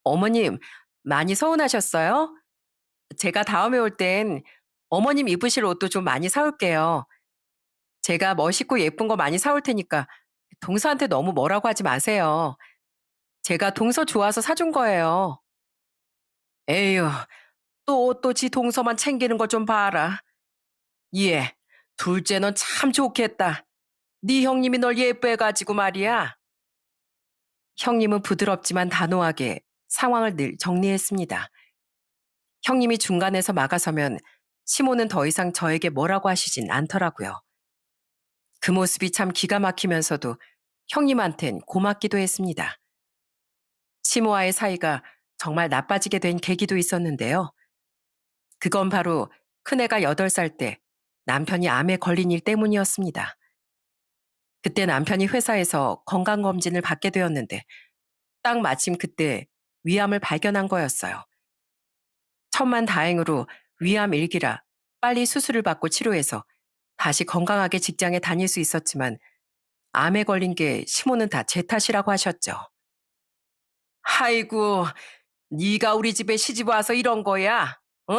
어머님, 많이 서운하셨어요? 제가 다음에 올 땐 어머님 입으실 옷도 좀 많이 사올게요. 제가 멋있고 예쁜 거 많이 사올 테니까 동서한테 너무 뭐라고 하지 마세요. 제가 동서 좋아서 사준 거예요. 에휴, 또 지 동서만 챙기는 거 좀 봐라. 예, 둘째 넌 참 좋겠다. 네 형님이 널 예뻐해가지고 말이야. 형님은 부드럽지만 단호하게 상황을 늘 정리했습니다. 형님이 중간에서 막아서면 시모는 더 이상 저에게 뭐라고 하시진 않더라고요. 그 모습이 참 기가 막히면서도 형님한텐 고맙기도 했습니다. 시모와의 사이가 정말 나빠지게 된 계기도 있었는데요. 그건 바로 큰애가 8살 때 남편이 암에 걸린 일 때문이었습니다. 그때 남편이 회사에서 건강검진을 받게 되었는데 딱 마침 그때 위암을 발견한 거였어요. 천만 다행으로 위암 일기라 빨리 수술을 받고 치료해서 다시 건강하게 직장에 다닐 수 있었지만 암에 걸린 게 시모는 다 제 탓이라고 하셨죠. 아이고, 네가 우리 집에 시집 와서 이런 거야? 어?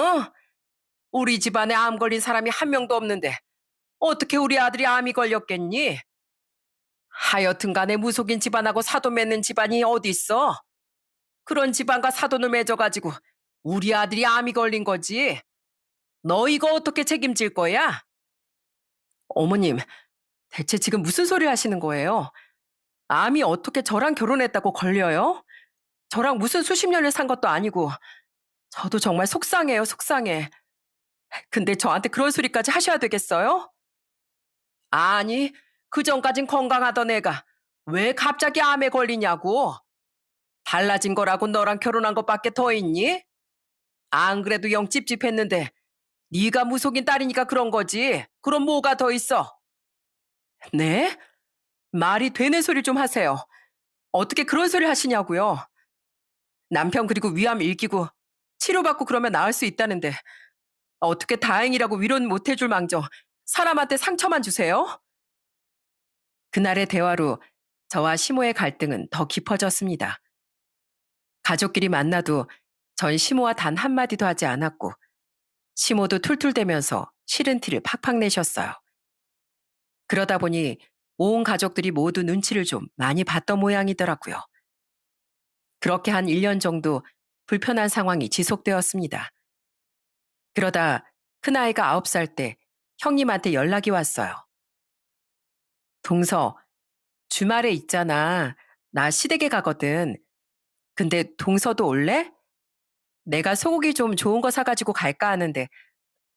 우리 집안에 암 걸린 사람이 한 명도 없는데 어떻게 우리 아들이 암이 걸렸겠니? 하여튼 간에 무속인 집안하고 사돈 맺는 집안이 어디 있어? 그런 집안과 사돈을 맺어가지고 우리 아들이 암이 걸린 거지. 너 이거 어떻게 책임질 거야? 어머님, 대체 지금 무슨 소리 하시는 거예요? 암이 어떻게 저랑 결혼했다고 걸려요? 저랑 무슨 수십 년을 산 것도 아니고 저도 정말 속상해요, 속상해. 근데 저한테 그런 소리까지 하셔야 되겠어요? 아니, 그전까진 건강하던 애가 왜 갑자기 암에 걸리냐고. 달라진 거라고 너랑 결혼한 것밖에 더 있니? 안 그래도 영 찝찝했는데 네가 무속인 딸이니까 그런 거지. 그럼 뭐가 더 있어? 네? 말이 되는 소리 좀 하세요. 어떻게 그런 소리 하시냐고요. 남편 그리고 위암 일기고 치료받고 그러면 나을 수 있다는데 어떻게 다행이라고 위로는 못 해줄 망정 사람한테 상처만 주세요? 그날의 대화로 저와 시모의 갈등은 더 깊어졌습니다. 가족끼리 만나도 전 시모와 단 한마디도 하지 않았고 시모도 툴툴대면서 싫은 티를 팍팍 내셨어요. 그러다 보니 온 가족들이 모두 눈치를 좀 많이 봤던 모양이더라고요. 그렇게 한 1년 정도 불편한 상황이 지속되었습니다. 그러다 큰아이가 9살 때 형님한테 연락이 왔어요. 동서, 주말에 있잖아. 나 시댁에 가거든. 근데 동서도 올래? 내가 소고기 좀 좋은 거 사가지고 갈까 하는데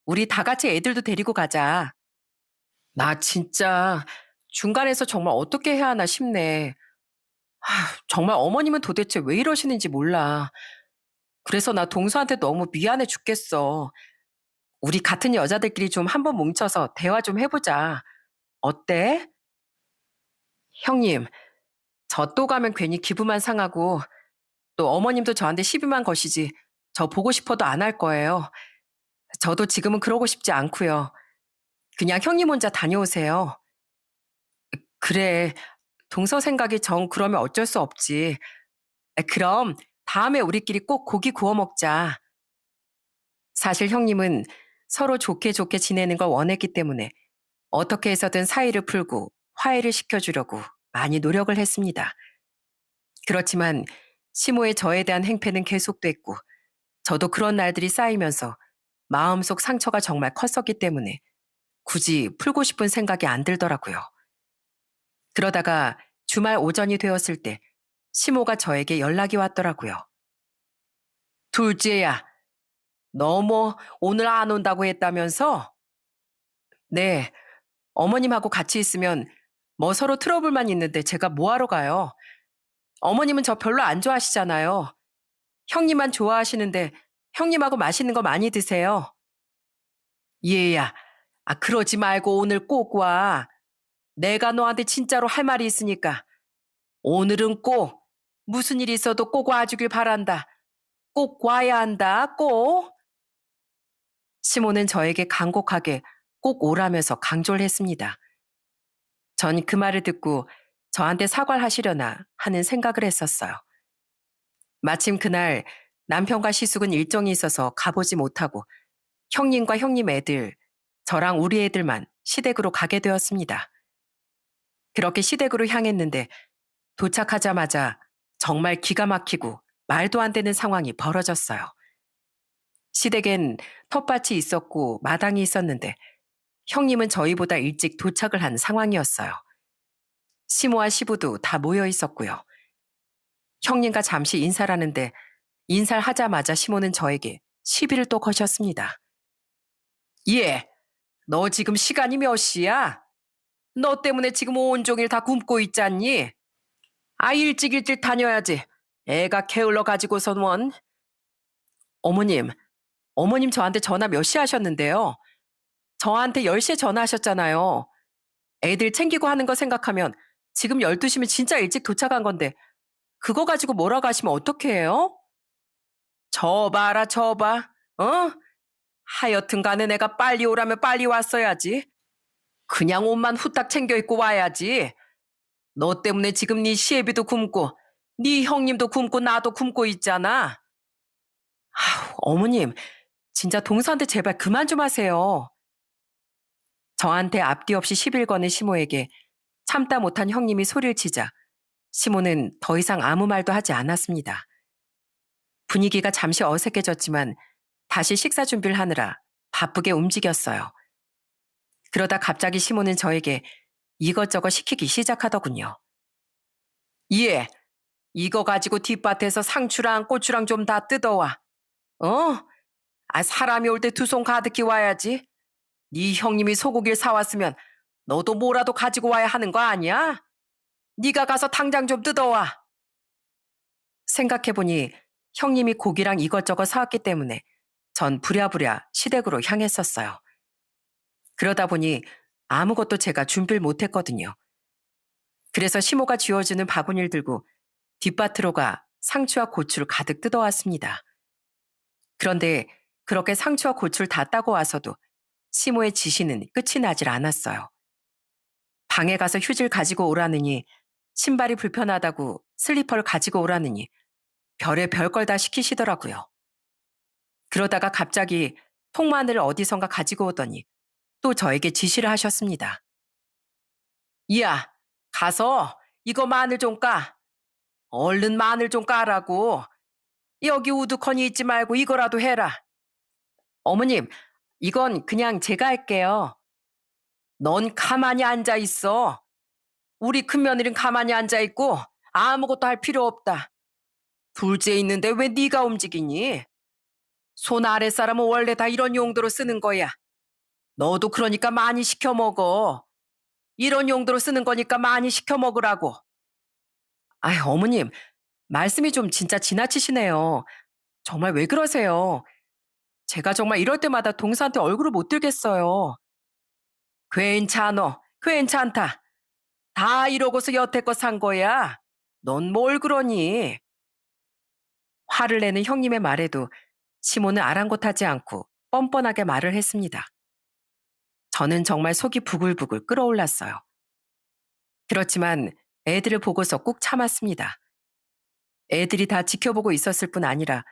우리 다 같이 애들도 데리고 가자. 나 진짜 중간에서 정말 어떻게 해야 하나 싶네. 정말 어머님은 도대체 왜 이러시는지 몰라. 그래서 나 동서한테 너무 미안해 죽겠어. 우리 같은 여자들끼리 좀 한번 뭉쳐서 대화 좀 해보자. 어때? 형님, 저 또 가면 괜히 기분만 상하고 또 어머님도 저한테 시비만 거시지 저 보고 싶어도 안 할 거예요. 저도 지금은 그러고 싶지 않고요. 그냥 형님 혼자 다녀오세요. 그래, 동서 생각이 정 그러면 어쩔 수 없지. 그럼 다음에 우리끼리 꼭 고기 구워 먹자. 사실 형님은 서로 좋게 좋게 지내는 걸 원했기 때문에 어떻게 해서든 사이를 풀고 화해를 시켜주려고 많이 노력을 했습니다. 그렇지만 시모의 저에 대한 행패는 계속됐고 저도 그런 날들이 쌓이면서 마음속 상처가 정말 컸었기 때문에 굳이 풀고 싶은 생각이 안 들더라고요. 그러다가 주말 오전이 되었을 때 시모가 저에게 연락이 왔더라고요. 둘째야, 너 뭐 오늘 안 온다고 했다면서? 네, 어머님하고 같이 있으면 뭐 서로 트러블만 있는데 제가 뭐하러 가요? 어머님은 저 별로 안 좋아하시잖아요. 형님만 좋아하시는데 형님하고 맛있는 거 많이 드세요. 얘야, 그러지 말고 오늘 꼭 와. 내가 너한테 진짜로 할 말이 있으니까 오늘은 꼭 무슨 일이 있어도 꼭 와주길 바란다. 꼭 와야 한다. 꼭. 시모는 저에게 간곡하게 꼭 오라면서 강조를 했습니다. 전 그 말을 듣고 저한테 사과를 하시려나 하는 생각을 했었어요. 마침 그날 남편과 시숙은 일정이 있어서 가보지 못하고 형님과 형님 애들, 저랑 우리 애들만 시댁으로 가게 되었습니다. 그렇게 시댁으로 향했는데 도착하자마자 정말 기가 막히고 말도 안 되는 상황이 벌어졌어요. 시댁엔 텃밭이 있었고 마당이 있었는데 형님은 저희보다 일찍 도착을 한 상황이었어요. 시모와 시부도 다 모여 있었고요. 형님과 잠시 인사를 하는데 인사를 하자마자 시모는 저에게 시비를 또 거셨습니다. 예, 너 지금 시간이 몇 시야? 너 때문에 지금 온종일 다 굶고 있잖니? 일찍 일찍 다녀야지. 애가 게을러 가지고선 원. 어머님, 어머님 저한테 전화 몇 시 하셨는데요. 저한테 10시에 전화하셨잖아요. 애들 챙기고 하는 거 생각하면 지금 12시면 진짜 일찍 도착한 건데 그거 가지고 뭐라고 하시면 어떻게 해요? 저 봐라 저 봐. 어? 하여튼 간에 내가 빨리 오라면 빨리 왔어야지. 그냥 옷만 후딱 챙겨 입고 와야지. 너 때문에 지금 네 시애비도 굶고 네 형님도 굶고 나도 굶고 있잖아. 어머님, 진짜 동서한테 제발 그만 좀 하세요. 저한테 앞뒤 없이 시비를 거는 시모에게 참다 못한 형님이 소리를 치자 시모는 더 이상 아무 말도 하지 않았습니다. 분위기가 잠시 어색해졌지만 다시 식사 준비를 하느라 바쁘게 움직였어요. 그러다 갑자기 시모는 저에게 이것저것 시키기 시작하더군요. 예, 이거 가지고 뒷밭에서 상추랑 고추랑 좀 다 뜯어와. 어? 사람이 올 때 두 손 가득히 와야지. 네 형님이 소고기를 사왔으면 너도 뭐라도 가지고 와야 하는 거 아니야? 네가 가서 당장 좀 뜯어와. 생각해보니 형님이 고기랑 이것저것 사왔기 때문에 전 부랴부랴 시댁으로 향했었어요. 그러다 보니 아무것도 제가 준비를 못했거든요. 그래서 시모가 쥐어주는 바구니를 들고 뒷밭으로 가 상추와 고추를 가득 뜯어왔습니다. 그런데 그렇게 상추와 고추를 다 따고 와서도 시모의 지시는 끝이 나질 않았어요. 방에 가서 휴지를 가지고 오라느니 신발이 불편하다고 슬리퍼를 가지고 오라느니 별의 별걸 다 시키시더라고요. 그러다가 갑자기 통마늘을 어디선가 가지고 오더니 또 저에게 지시를 하셨습니다. 이야, 가서 이거 마늘 좀 까. 얼른 마늘 좀 까라고. 여기 우두커니 있지 말고 이거라도 해라. 어머님, 이건 그냥 제가 할게요. 넌 가만히 앉아 있어. 우리 큰며느리는 가만히 앉아 있고 아무것도 할 필요 없다. 둘째 있는데 왜 네가 움직이니? 손 아랫사람은 원래 다 이런 용도로 쓰는 거야. 너도 그러니까 많이 시켜 먹어. 이런 용도로 쓰는 거니까 많이 시켜 먹으라고. 어머님, 말씀이 좀 진짜 지나치시네요. 정말 왜 그러세요? 제가 정말 이럴 때마다 동서한테 얼굴을 못 들겠어요. 괜찮어. 괜찮다. 다 이러고서 여태껏 산 거야. 넌 뭘 그러니? 화를 내는 형님의 말에도 시모는 아랑곳하지 않고 뻔뻔하게 말을 했습니다. 저는 정말 속이 부글부글 끓어올랐어요. 그렇지만 애들을 보고서 꾹 참았습니다. 애들이 다 지켜보고 있었을 뿐 아니라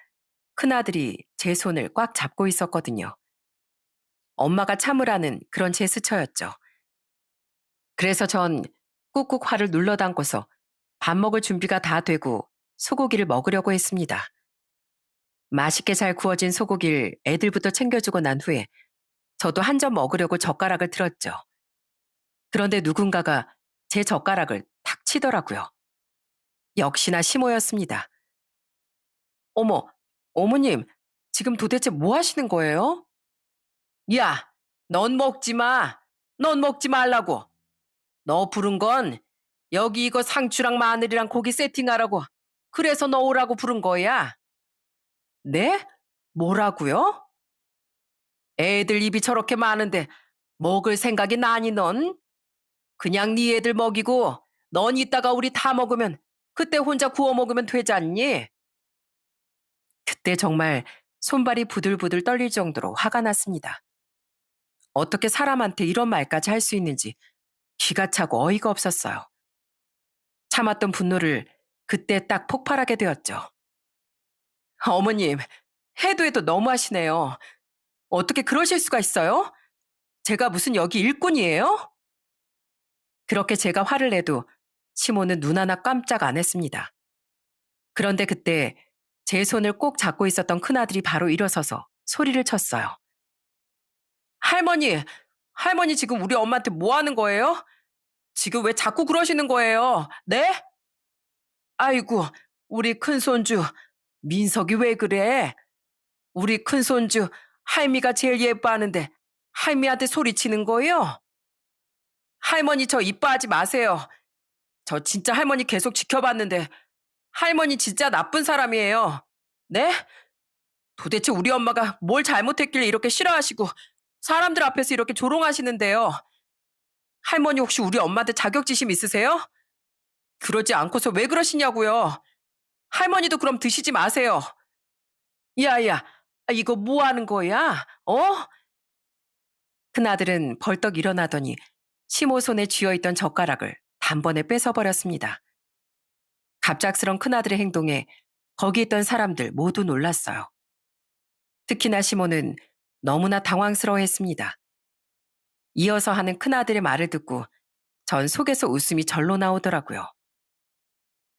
큰아들이 제 손을 꽉 잡고 있었거든요. 엄마가 참으라는 그런 제스처였죠. 그래서 전 꾹꾹 화를 눌러 담고서 밥 먹을 준비가 다 되고 소고기를 먹으려고 했습니다. 맛있게 잘 구워진 소고기를 애들부터 챙겨주고 난 후에 저도 한 점 먹으려고 젓가락을 들었죠. 그런데 누군가가 제 젓가락을 탁 치더라고요. 역시나 시모였습니다. 어머, 어머님, 지금 도대체 뭐 하시는 거예요? 야, 넌 먹지 마. 넌 먹지 말라고. 너 부른 건 여기 이거 상추랑 마늘이랑 고기 세팅하라고. 그래서 너 오라고 부른 거야. 네? 뭐라고요? 애들 입이 저렇게 많은데 먹을 생각이 나니 넌? 그냥 네 애들 먹이고 넌 이따가 우리 다 먹으면 그때 혼자 구워 먹으면 되잖니? 그때 정말 손발이 부들부들 떨릴 정도로 화가 났습니다. 어떻게 사람한테 이런 말까지 할 수 있는지 기가 차고 어이가 없었어요. 참았던 분노를 그때 딱 폭발하게 되었죠. 어머님, 해도 해도 너무하시네요. 어떻게 그러실 수가 있어요? 제가 무슨 여기 일꾼이에요? 그렇게 제가 화를 내도 시모는 눈 하나 깜짝 안 했습니다. 그런데 그때 제 손을 꼭 잡고 있었던 큰아들이 바로 일어서서 소리를 쳤어요. 할머니, 할머니 지금 우리 엄마한테 뭐 하는 거예요? 지금 왜 자꾸 그러시는 거예요? 네? 아이고, 우리 큰손주, 민석이 왜 그래? 우리 큰손주, 할미가 제일 예뻐하는데 할미한테 소리치는 거예요? 할머니 저 이뻐하지 마세요. 저 진짜 할머니 계속 지켜봤는데 할머니 진짜 나쁜 사람이에요. 네? 도대체 우리 엄마가 뭘 잘못했길래 이렇게 싫어하시고 사람들 앞에서 이렇게 조롱하시는데요. 할머니 혹시 우리 엄마한테 자격지심 있으세요? 그러지 않고서 왜 그러시냐고요. 할머니도 그럼 드시지 마세요. 야야, 이거 뭐 하는 거야? 어? 큰아들은 벌떡 일어나더니 시모 손에 쥐어있던 젓가락을 단번에 뺏어버렸습니다. 갑작스런 큰아들의 행동에 거기 있던 사람들 모두 놀랐어요. 특히나 시모는 너무나 당황스러워했습니다. 이어서 하는 큰아들의 말을 듣고 전 속에서 웃음이 절로 나오더라고요.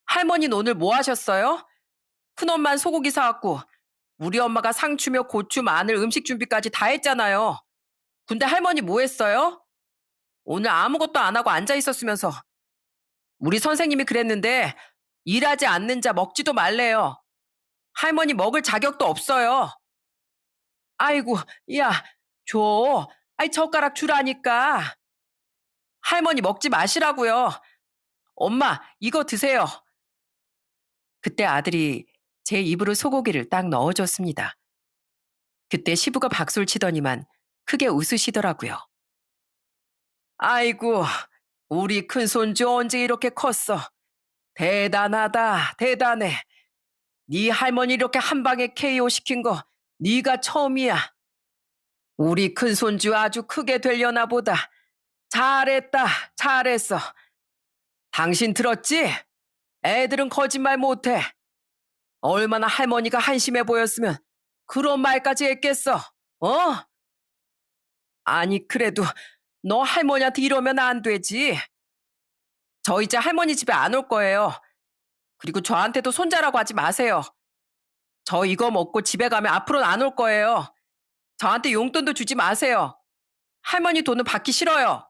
할머니는 오늘 뭐 하셨어요? 큰엄만 소고기 사왔고 우리 엄마가 상추며 고추, 마늘, 음식 준비까지 다 했잖아요. 근데 할머니 뭐 했어요? 오늘 아무것도 안 하고 앉아 있었으면서 우리 선생님이 그랬는데 일하지 않는 자 먹지도 말래요. 할머니 먹을 자격도 없어요. 아이고, 야, 줘. 아이, 젓가락 주라니까. 할머니 먹지 마시라고요. 엄마, 이거 드세요. 그때 아들이 제 입으로 소고기를 딱 넣어줬습니다. 그때 시부가 박수를 치더니만 크게 웃으시더라고요. 아이고, 우리 큰손주 언제 이렇게 컸어. 대단하다, 대단해. 네 할머니 이렇게 한 방에 KO 시킨 거 네가 처음이야. 우리 큰손주 아주 크게 되려나 보다. 잘했다, 잘했어. 당신 들었지? 애들은 거짓말 못해. 얼마나 할머니가 한심해 보였으면 그런 말까지 했겠어. 어? 아니, 그래도 너 할머니한테 이러면 안 되지. 저 이제 할머니 집에 안 올 거예요. 그리고 저한테도 손자라고 하지 마세요. 저 이거 먹고 집에 가면 앞으로는 안 올 거예요. 저한테 용돈도 주지 마세요. 할머니 돈은 받기 싫어요.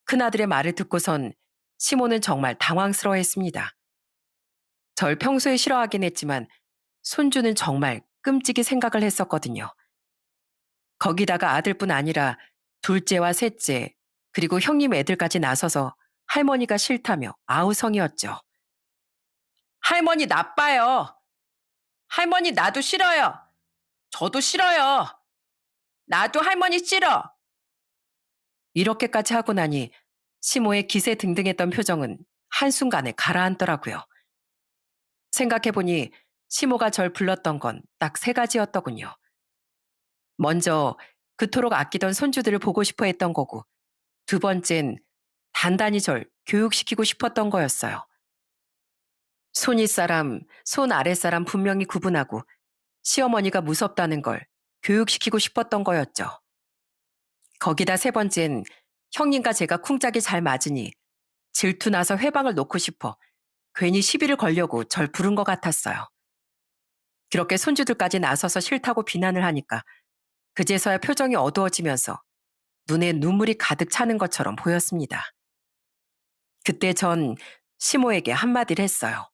큰아들의 말을 듣고선 시모는 정말 당황스러워했습니다. 절 평소에 싫어하긴 했지만 손주는 정말 끔찍이 생각을 했었거든요. 거기다가 아들뿐 아니라 둘째와 셋째, 그리고 형님 애들까지 나서서 할머니가 싫다며 아우성이었죠. 할머니 나빠요. 할머니 나도 싫어요. 저도 싫어요. 나도 할머니 싫어. 이렇게까지 하고 나니 시모의 기세 등등했던 표정은 한순간에 가라앉더라고요. 생각해보니 시모가 절 불렀던 건 딱 세 가지였더군요. 먼저 그토록 아끼던 손주들을 보고 싶어 했던 거고, 두 번째는 단단히 절 교육시키고 싶었던 거였어요. 손윗사람, 손 아랫사람 분명히 구분하고 시어머니가 무섭다는 걸 교육시키고 싶었던 거였죠. 거기다 세 번째는 형님과 제가 쿵짝이 잘 맞으니 질투나서 회방을 놓고 싶어 괜히 시비를 걸려고 절 부른 것 같았어요. 그렇게 손주들까지 나서서 싫다고 비난을 하니까 그제서야 표정이 어두워지면서 눈에 눈물이 가득 차는 것처럼 보였습니다. 그때 전 시모에게 한마디를 했어요.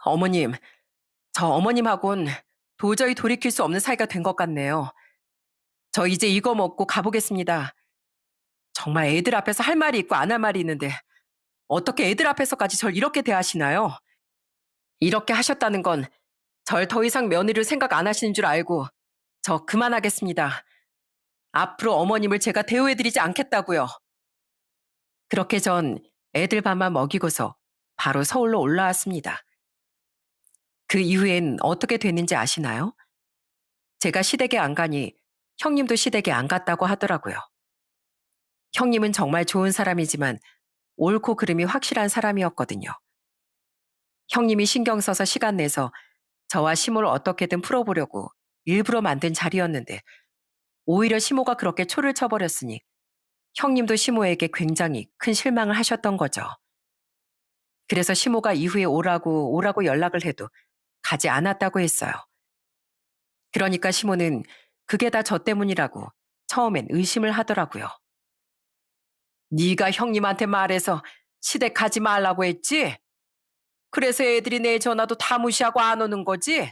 어머님, 저 어머님하곤 도저히 돌이킬 수 없는 사이가 된 것 같네요. 저 이제 이거 먹고 가보겠습니다. 정말 애들 앞에서 할 말이 있고 안 할 말이 있는데 어떻게 애들 앞에서까지 절 이렇게 대하시나요? 이렇게 하셨다는 건 절 더 이상 며느리를 생각 안 하시는 줄 알고 저 그만하겠습니다. 앞으로 어머님을 제가 대우해드리지 않겠다고요. 그렇게 전 애들 밥만 먹이고서 바로 서울로 올라왔습니다. 그 이후엔 어떻게 됐는지 아시나요? 제가 시댁에 안 가니 형님도 시댁에 안 갔다고 하더라고요. 형님은 정말 좋은 사람이지만 옳고 그름이 확실한 사람이었거든요. 형님이 신경 써서 시간 내서 저와 시모를 어떻게든 풀어보려고 일부러 만든 자리였는데 오히려 시모가 그렇게 초를 쳐버렸으니 형님도 시모에게 굉장히 큰 실망을 하셨던 거죠. 그래서 시모가 이후에 오라고 연락을 해도 가지 않았다고 했어요. 그러니까 시모는 그게 다 저 때문이라고 처음엔 의심을 하더라고요. 네가 형님한테 말해서 시댁 가지 말라고 했지? 그래서 애들이 내 전화도 다 무시하고 안 오는 거지?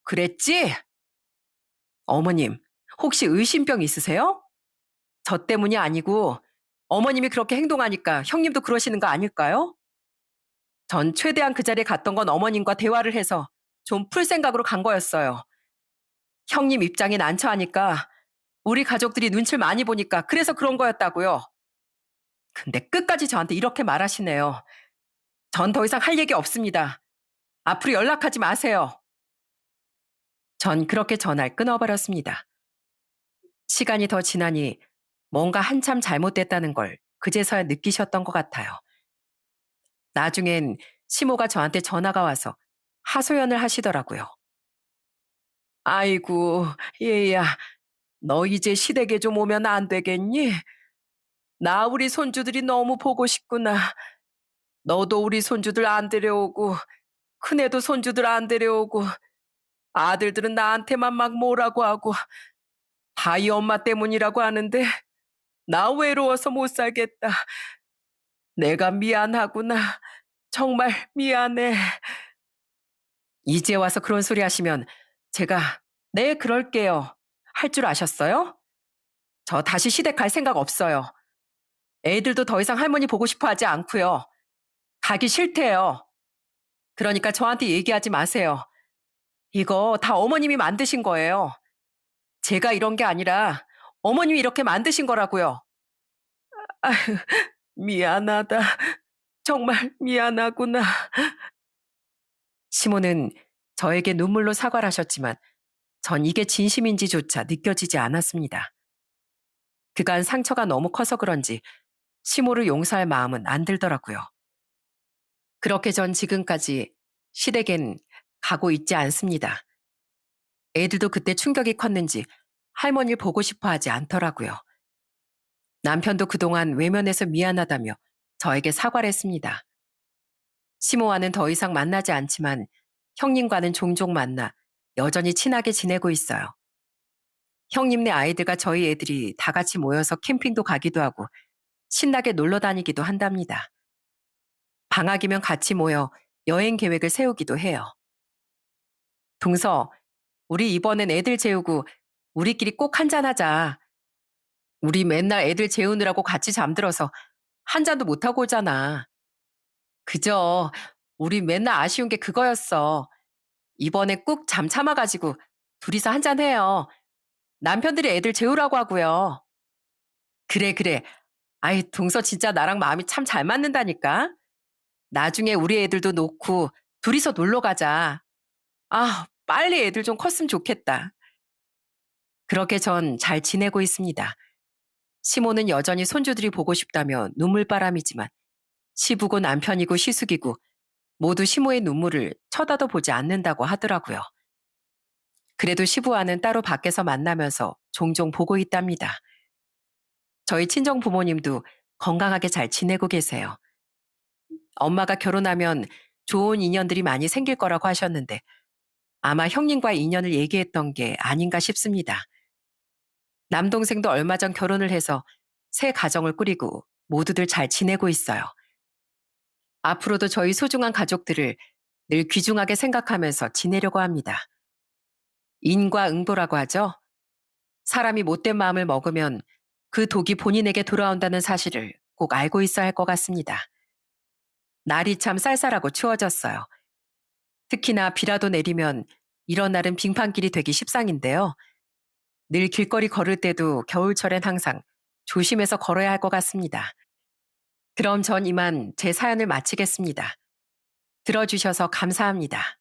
그랬지? 어머님, 혹시 의심병 있으세요? 저 때문이 아니고 어머님이 그렇게 행동하니까 형님도 그러시는 거 아닐까요? 전 최대한 그 자리에 갔던 건 어머님과 대화를 해서 좀 풀 생각으로 간 거였어요. 형님 입장에 난처하니까 우리 가족들이 눈치를 많이 보니까 그래서 그런 거였다고요. 근데 끝까지 저한테 이렇게 말하시네요. 전 더 이상 할 얘기 없습니다. 앞으로 연락하지 마세요. 전 그렇게 전화를 끊어버렸습니다. 시간이 더 지나니 뭔가 한참 잘못됐다는 걸 그제서야 느끼셨던 것 같아요. 나중엔 시모가 저한테 전화가 와서 하소연을 하시더라고요. 아이고, 얘야, 너 이제 시댁에 좀 오면 안 되겠니? 나 우리 손주들이 너무 보고 싶구나. 너도 우리 손주들 안 데려오고, 큰애도 손주들 안 데려오고, 아들들은 나한테만 막 뭐라고 하고, 다 이 엄마 때문이라고 하는데, 나 외로워서 못 살겠다. 내가 미안하구나. 정말 미안해. 이제 와서 그런 소리 하시면 제가 네, 그럴게요. 할 줄 아셨어요? 저 다시 시댁 갈 생각 없어요. 애들도 더 이상 할머니 보고 싶어 하지 않고요. 가기 싫대요. 그러니까 저한테 얘기하지 마세요. 이거 다 어머님이 만드신 거예요. 제가 이런 게 아니라 어머님이 이렇게 만드신 거라고요. 아휴, 미안하다. 정말 미안하구나. 시모는 저에게 눈물로 사과를 하셨지만 전 이게 진심인지조차 느껴지지 않았습니다. 그간 상처가 너무 커서 그런지 시모를 용서할 마음은 안 들더라고요. 그렇게 전 지금까지 시댁엔 가고 있지 않습니다. 애들도 그때 충격이 컸는지 할머니를 보고 싶어 하지 않더라고요. 남편도 그동안 외면해서 미안하다며 저에게 사과를 했습니다. 시모와는 더 이상 만나지 않지만 형님과는 종종 만나 여전히 친하게 지내고 있어요. 형님네 아이들과 저희 애들이 다 같이 모여서 캠핑도 가기도 하고 신나게 놀러 다니기도 한답니다. 방학이면 같이 모여 여행 계획을 세우기도 해요. 동서, 우리 이번엔 애들 재우고 우리끼리 꼭 한잔하자. 우리 맨날 애들 재우느라고 같이 잠들어서 한 잔도 못하고 오잖아. 그저 우리 맨날 아쉬운 게 그거였어. 이번에 꾹 잠 참아가지고 둘이서 한잔 해요. 남편들이 애들 재우라고 하고요. 그래, 그래. 아이, 동서 진짜 나랑 마음이 참 잘 맞는다니까. 나중에 우리 애들도 놓고 둘이서 놀러 가자. 아, 빨리 애들 좀 컸으면 좋겠다. 그렇게 전 잘 지내고 있습니다. 시모는 여전히 손주들이 보고 싶다며 눈물바람이지만 시부고 남편이고 시숙이고 모두 시모의 눈물을 쳐다도 보지 않는다고 하더라고요. 그래도 시부와는 따로 밖에서 만나면서 종종 보고 있답니다. 저희 친정 부모님도 건강하게 잘 지내고 계세요. 엄마가 결혼하면 좋은 인연들이 많이 생길 거라고 하셨는데 아마 형님과의 인연을 얘기했던 게 아닌가 싶습니다. 남동생도 얼마 전 결혼을 해서 새 가정을 꾸리고 모두들 잘 지내고 있어요. 앞으로도 저희 소중한 가족들을 늘 귀중하게 생각하면서 지내려고 합니다. 인과응보라고 하죠. 사람이 못된 마음을 먹으면 그 독이 본인에게 돌아온다는 사실을 꼭 알고 있어야 할 것 같습니다. 날이 참 쌀쌀하고 추워졌어요. 특히나 비라도 내리면 이런 날은 빙판길이 되기 십상인데요. 늘 길거리 걸을 때도 겨울철엔 항상 조심해서 걸어야 할 것 같습니다. 그럼 전 이만 제 사연을 마치겠습니다. 들어주셔서 감사합니다.